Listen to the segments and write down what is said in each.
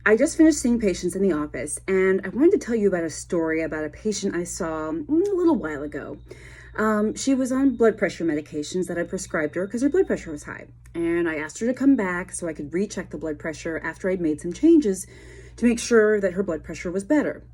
I just finished seeing patients in the office, and I wanted to tell you about a story about a patient I saw a little while ago. She was on blood pressure medications that I prescribed her because her blood pressure was high. And I asked her to come back so I could recheck the blood pressure after I'd made some changes to make sure that her blood pressure was better.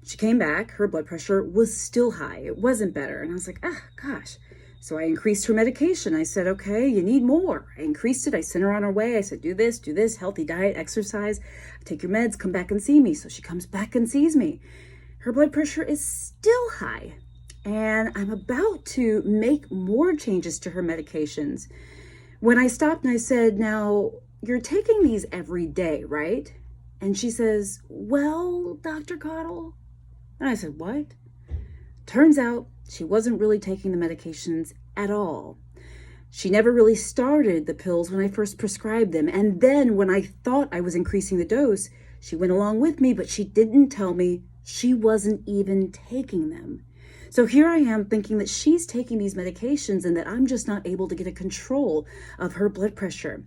She came back, her blood pressure was still high. It wasn't better. And I was like, gosh. So I increased her medication. I said, okay, you need more. I increased it. I sent her on her way. I said, do this, healthy diet, exercise, take your meds, come back and see me. So she comes back and sees me. Her blood pressure is still high. And I'm about to make more changes to her medications when I stopped and I said, now, you're taking these every day, right? And she says, well, Dr. Caudle. And I said, what? Turns out she wasn't really taking the medications at all. She never really started the pills when I first prescribed them. And then when I thought I was increasing the dose, she went along with me, but she didn't tell me she wasn't even taking them. So here I am thinking that she's taking these medications and that I'm just not able to get a control of her blood pressure.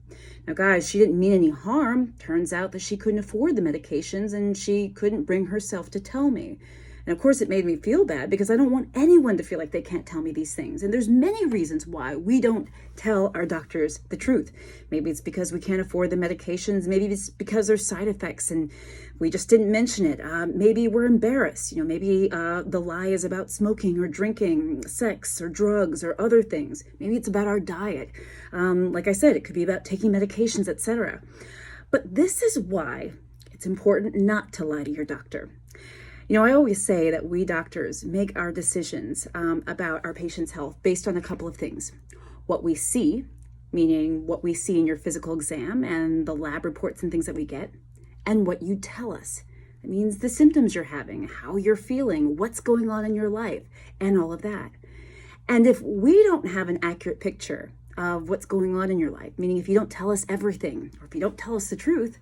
Now, guys, she didn't mean any harm. Turns out that she couldn't afford the medications and she couldn't bring herself to tell me. And of course, it made me feel bad because I don't want anyone to feel like they can't tell me these things. And there's many reasons why we don't tell our doctors the truth. Maybe it's because we can't afford the medications. Maybe it's because there's side effects and we just didn't mention it. Maybe we're embarrassed. Maybe the lie is about smoking or drinking, sex or drugs or other things. Maybe it's about our diet. Like I said, it could be about taking medications, etc. But this is why it's important not to lie to your doctor. I always say that we doctors make our decisions about our patient's health based on a couple of things. What we see, meaning what we see in your physical exam and the lab reports and things that we get, and what you tell us. It means the symptoms you're having, how you're feeling, what's going on in your life, and all of that. And if we don't have an accurate picture of what's going on in your life, meaning if you don't tell us everything, or if you don't tell us the truth,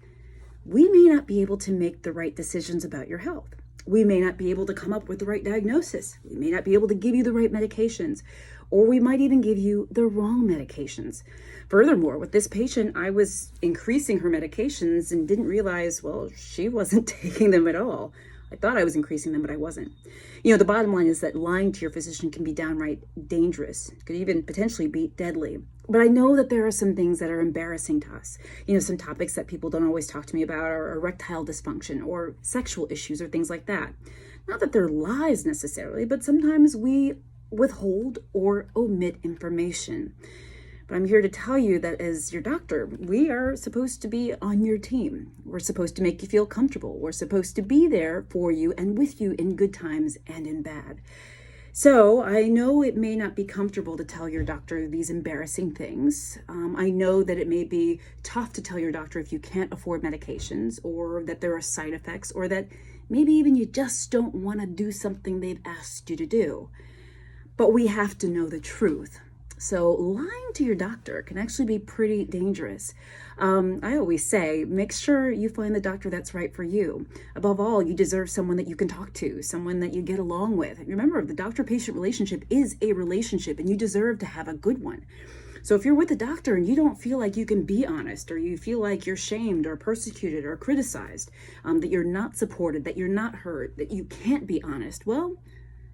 we may not be able to make the right decisions about your health. We may not be able to come up with the right diagnosis. We may not be able to give you the right medications, or we might even give you the wrong medications. Furthermore, with this patient, I was increasing her medications and didn't realize, well, she wasn't taking them at all. I thought I was increasing them, but I wasn't. The bottom line is that lying to your physician can be downright dangerous. It could even potentially be deadly. But I know that there are some things that are embarrassing to us. Some topics that people don't always talk to me about are erectile dysfunction or sexual issues or things like that. Not that they're lies necessarily, but sometimes we withhold or omit information. But I'm here to tell you that as your doctor, we are supposed to be on your team. We're supposed to make you feel comfortable. We're supposed to be there for you and with you in good times and in bad. So I know it may not be comfortable to tell your doctor these embarrassing things. I know that it may be tough to tell your doctor if you can't afford medications or that there are side effects or that maybe even you just don't want to do something they've asked you to do. But we have to know the truth. So lying to your doctor can actually be pretty dangerous. I always say, make sure you find the doctor that's right for you. Above all, you deserve someone that you can talk to, someone that you get along with. Remember, the doctor-patient relationship is a relationship and you deserve to have a good one. So if you're with a doctor and you don't feel like you can be honest, or you feel like you're shamed or persecuted or criticized, that you're not supported, that you're not heard, that you can't be honest, well,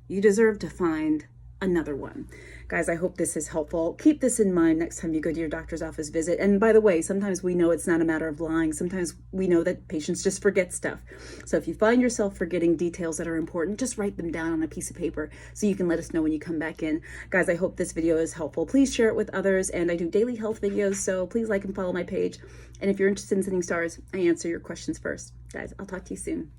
you deserve to find another one. Guys, I hope this is helpful. Keep this in mind next time you go to your doctor's office visit. And by the way, sometimes we know it's not a matter of lying. Sometimes we know that patients just forget stuff. So if you find yourself forgetting details that are important, just write them down on a piece of paper so you can let us know when you come back in. Guys, I hope this video is helpful. Please share it with others. And I do daily health videos, so please like and follow my page. And if you're interested in sending stars, I answer your questions first. Guys, I'll talk to you soon.